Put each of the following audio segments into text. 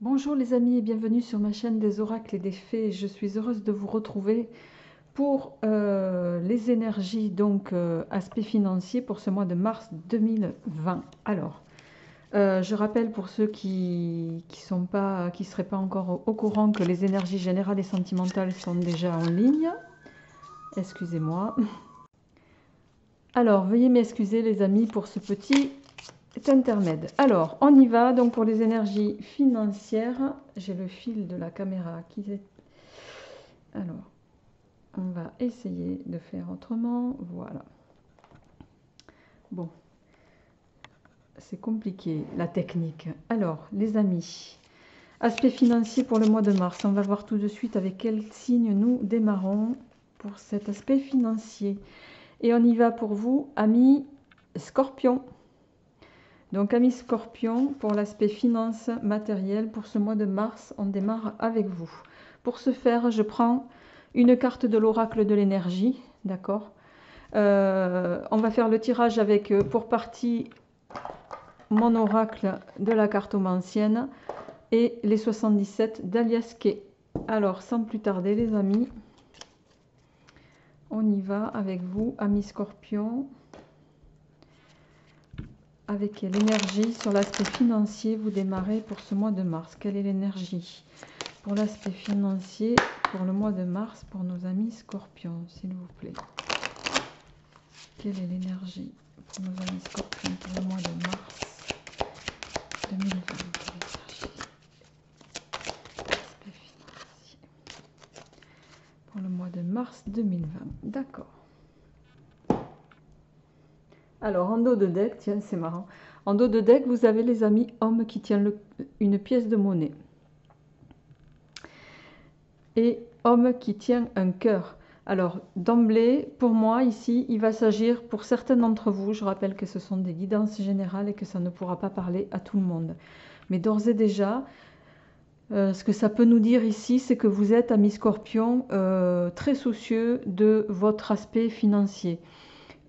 Bonjour les amis et bienvenue sur ma chaîne des oracles et des fées. Je suis heureuse de vous retrouver pour les énergies, donc aspect financier pour ce mois de mars 2020. Alors, je rappelle pour ceux qui seraient pas encore au courant que les énergies générales et sentimentales sont déjà en ligne. Excusez-moi. Alors, veuillez m'excuser les amis pour ce petit intermède. Alors, on y va. Donc, pour les énergies financières, j'ai le fil de la caméra qui est... Alors, on va essayer de faire autrement. Voilà. Bon, c'est compliqué, la technique. Alors, les amis, aspect financier pour le mois de mars. On va voir tout de suite avec quel signe nous démarrons pour cet aspect financier. Et on y va pour vous, amis Scorpion. Donc, amis Scorpion, pour l'aspect finance matérielle, pour ce mois de mars, on démarre avec vous. Pour ce faire, je prends une carte de l'oracle de l'énergie, d'accord. On va faire le tirage avec, pour partie, mon oracle de la cartomancienne et les 77 d'Alias Kay. Alors, sans plus tarder, les amis, on y va avec vous, amis Scorpion. Avec l'énergie sur l'aspect financier, vous démarrez pour ce mois de mars. Quelle est l'énergie pour l'aspect financier pour le mois de mars pour nos amis Scorpions, s'il vous plaît? Quelle est l'énergie pour nos amis Scorpions pour le mois de mars 2020? Aspect financier pour le mois de mars 2020. D'accord. Alors, en dos de deck, tiens, c'est marrant. En dos de deck, vous avez les amis hommes qui tiennent une pièce de monnaie. Et homme qui tient un cœur. Alors, d'emblée, pour moi, ici, il va s'agir pour certains d'entre vous, je rappelle que ce sont des guidances générales et que ça ne pourra pas parler à tout le monde. Mais d'ores et déjà, ce que ça peut nous dire ici, c'est que vous êtes, amis Scorpion, très soucieux de votre aspect financier.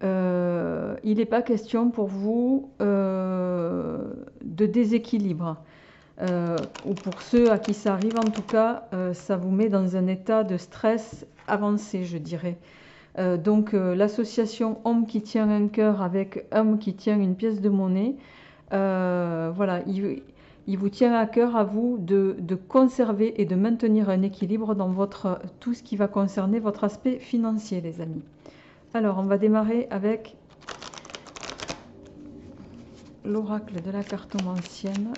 Il n'est pas question pour vous de déséquilibre. Ou pour ceux à qui ça arrive, en tout cas, ça vous met dans un état de stress avancé, je dirais. Donc, l'association homme qui tient un cœur avec homme qui tient une pièce de monnaie, voilà, il vous tient à cœur à vous de conserver et de maintenir un équilibre dans tout ce qui va concerner votre aspect financier, les amis. Alors, on va démarrer avec l'oracle de la cartomancienne.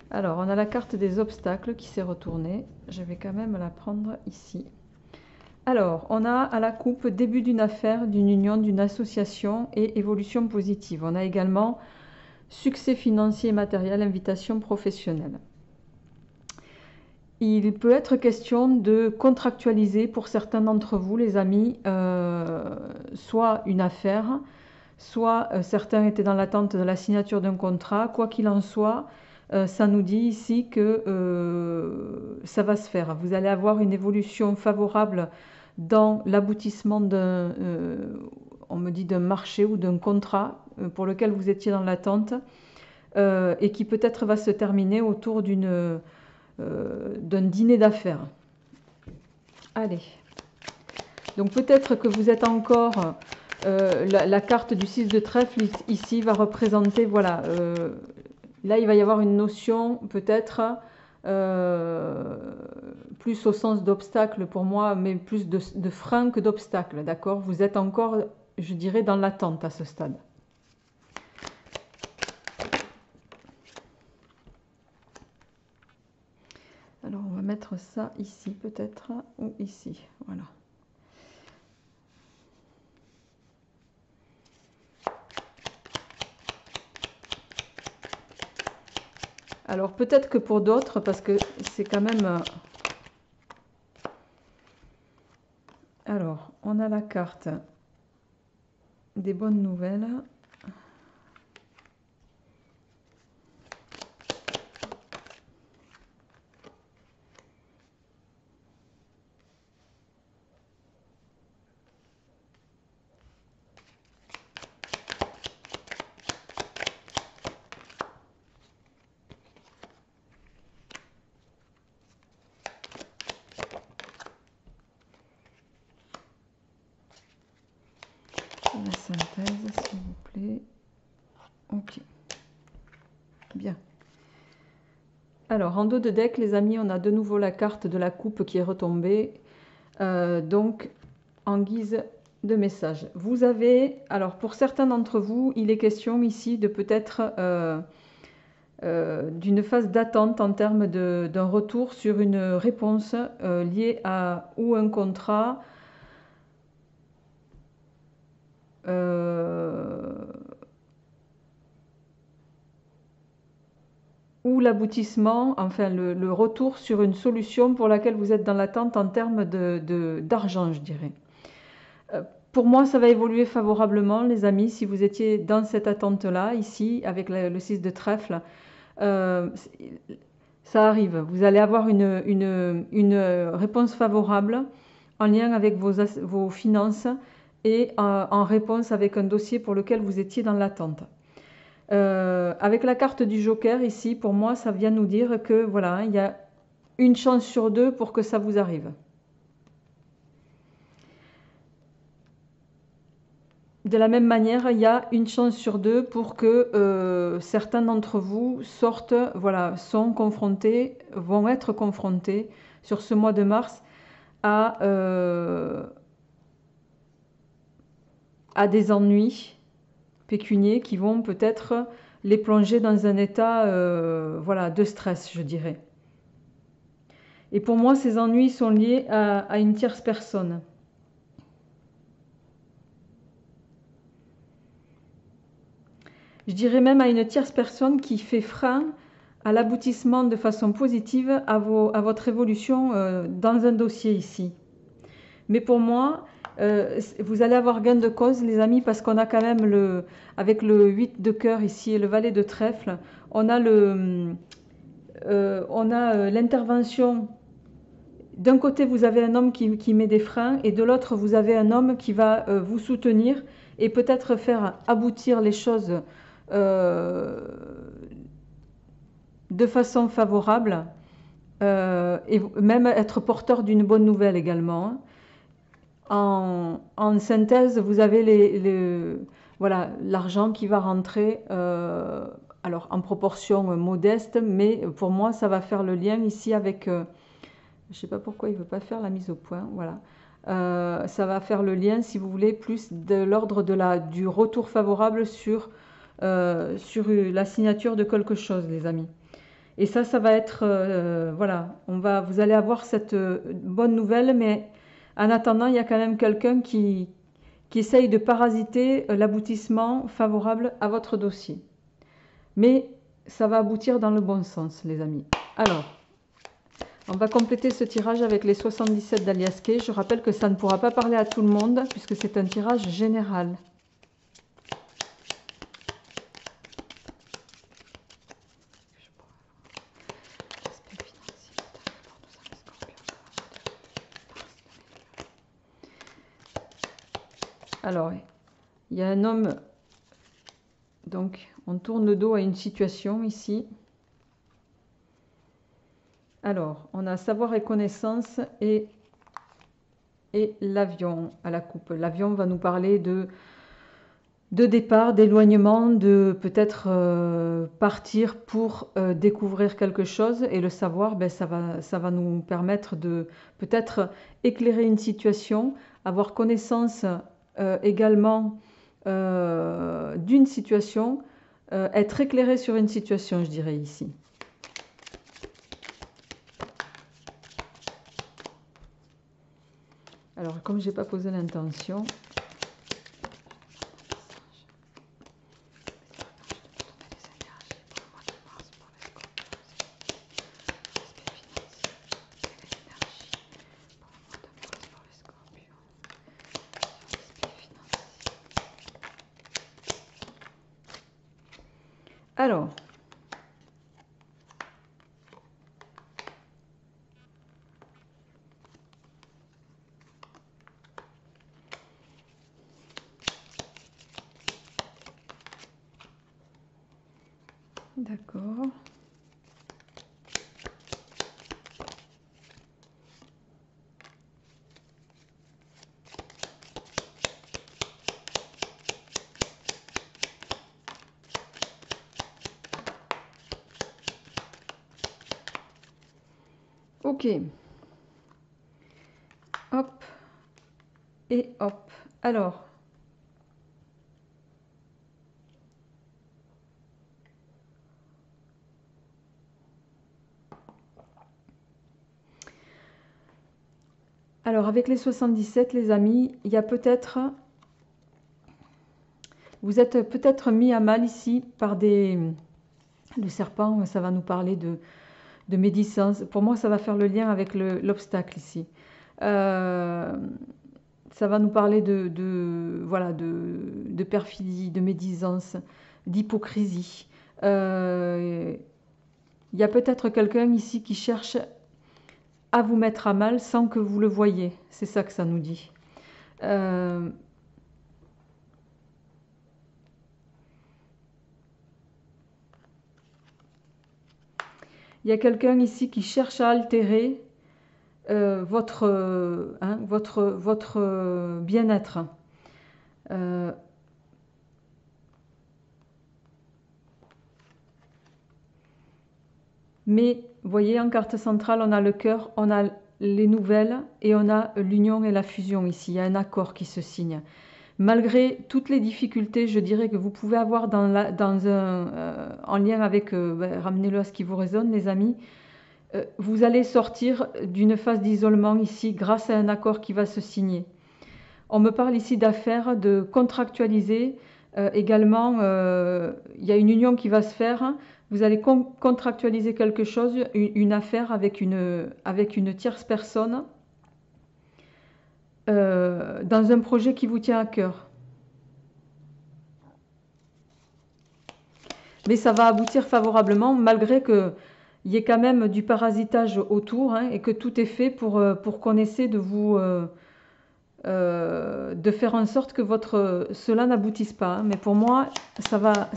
Alors, on a la carte des obstacles qui s'est retournée. Je vais quand même la prendre ici. Alors, on a à la coupe début d'une affaire, d'une union, d'une association et évolution positive. On a également succès financier et matériel, invitation professionnelle. Il peut être question de contractualiser pour certains d'entre vous, les amis, soit une affaire, soit certains étaient dans l'attente de la signature d'un contrat. Quoi qu'il en soit, ça nous dit ici que ça va se faire. Vous allez avoir une évolution favorable dans l'aboutissement on me dit d'un marché ou d'un contrat pour lequel vous étiez dans l'attente et qui peut-être va se terminer autour d'un dîner d'affaires. Allez. Donc peut-être que vous êtes encore... la carte du 6 de trèfle ici va représenter, voilà, là il va y avoir une notion peut-être plus au sens d'obstacle pour moi, mais plus de frein que d'obstacle, d'accord? Vous êtes encore, je dirais, dans l'attente à ce stade. Alors on va mettre ça ici peut-être, ou ici, voilà. Alors peut-être que pour d'autres, parce que c'est quand même... Alors, on a la carte des bonnes nouvelles. Bien. Alors, en dos de deck, les amis, on a de nouveau la carte de la coupe qui est retombée. Donc, en guise de message. Vous avez, alors pour certains d'entre vous, il est question ici de peut-être d'une phase d'attente en termes d'un retour sur une réponse liée à ou un contrat, ou l'aboutissement, enfin le retour sur une solution pour laquelle vous êtes dans l'attente en termes d'argent, je dirais. Pour moi, ça va évoluer favorablement, les amis, si vous étiez dans cette attente-là, ici, avec le 6 de trèfle. Ça arrive, vous allez avoir une réponse favorable en lien avec vos finances et en réponse avec un dossier pour lequel vous étiez dans l'attente. Avec la carte du Joker ici, pour moi, ça vient nous dire que voilà, il y a une chance sur deux pour que ça vous arrive. De la même manière, il y a une chance sur deux pour que certains d'entre vous sortent, voilà, vont être confrontés sur ce mois de mars à des ennuis pécuniers qui vont peut-être les plonger dans un état voilà, de stress, je dirais. Et pour moi, ces ennuis sont liés à une tierce personne. Je dirais même à une tierce personne qui fait frein à l'aboutissement de façon positive à votre évolution dans un dossier ici. Mais pour moi, vous allez avoir gain de cause, les amis, parce qu'on a quand même, avec le 8 de cœur ici et le valet de trèfle, on a l'intervention. D'un côté, vous avez un homme qui met des freins et de l'autre, vous avez un homme qui va vous soutenir et peut-être faire aboutir les choses de façon favorable et même être porteur d'une bonne nouvelle également. En synthèse, vous avez voilà, l'argent qui va rentrer, alors en proportion modeste, mais pour moi, ça va faire le lien ici avec... je ne sais pas pourquoi il ne veut pas faire la mise au point, voilà. Ça va faire le lien, si vous voulez, plus de l'ordre du retour favorable sur la signature de quelque chose, les amis. Et ça va être, voilà, vous allez avoir cette bonne nouvelle, mais en attendant, il y a quand même quelqu'un qui essaye de parasiter l'aboutissement favorable à votre dossier. Mais ça va aboutir dans le bon sens, les amis. Alors, on va compléter ce tirage avec les 77 d'Alias Kay. Je rappelle que ça ne pourra pas parler à tout le monde, puisque c'est un tirage général. Alors, il y a un homme, donc on tourne le dos à une situation ici. Alors, on a savoir et connaissance et l'avion à la coupe. L'avion va nous parler de départ, d'éloignement, de peut-être partir pour découvrir quelque chose. Et le savoir, ben, ça va nous permettre de peut-être éclairer une situation, avoir connaissance également d'une situation, être éclairé sur une situation, je dirais ici. Alors, comme je n'ai pas posé l'intention, alors, d'accord. Ok. Hop. Et hop. Alors. Alors, avec les 77, les amis, il y a peut-être... Vous êtes peut-être mis à mal ici par des... Le serpent, ça va nous parler de médisance. Pour moi, ça va faire le lien avec l'obstacle ici. Ça va nous parler voilà, de perfidie, de médisance, d'hypocrisie. Il y a peut-être quelqu'un ici qui cherche à vous mettre à mal sans que vous le voyiez. C'est ça que ça nous dit. Il y a quelqu'un ici qui cherche à altérer votre bien-être. Mais, vous voyez, en carte centrale, on a le cœur, on a les nouvelles et on a l'union et la fusion ici. Il y a un accord qui se signe. Malgré toutes les difficultés, je dirais que vous pouvez avoir en lien avec, ramenez-le à ce qui vous résonne, les amis, vous allez sortir d'une phase d'isolement ici grâce à un accord qui va se signer. On me parle ici d'affaires, de contractualiser. Également, il y a une union qui va se faire. Vous allez contractualiser quelque chose, une affaire avec une tierce personne dans un projet qui vous tient à cœur. Mais ça va aboutir favorablement malgré qu'il y ait quand même du parasitage autour et que tout est fait pour qu'on essaie de vous... de faire en sorte que cela n'aboutisse pas. Mais pour moi, ça va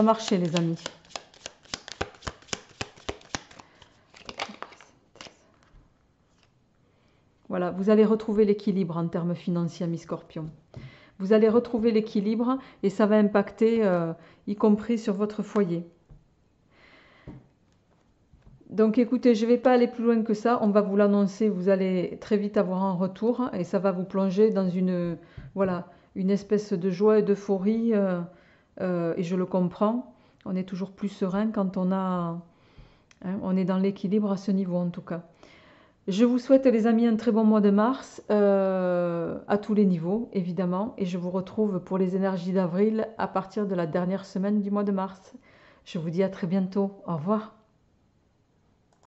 marcher, les amis. Voilà, vous allez retrouver l'équilibre en termes financiers, amis Scorpions. Vous allez retrouver l'équilibre et ça va impacter, y compris sur votre foyer. Donc écoutez, je ne vais pas aller plus loin que ça, on va vous l'annoncer, vous allez très vite avoir un retour et ça va vous plonger dans une espèce de joie et d'euphorie et je le comprends. On est toujours plus serein quand on est dans l'équilibre à ce niveau en tout cas. Je vous souhaite les amis un très bon mois de mars à tous les niveaux évidemment et je vous retrouve pour les énergies d'avril à partir de la dernière semaine du mois de mars. Je vous dis à très bientôt, au revoir.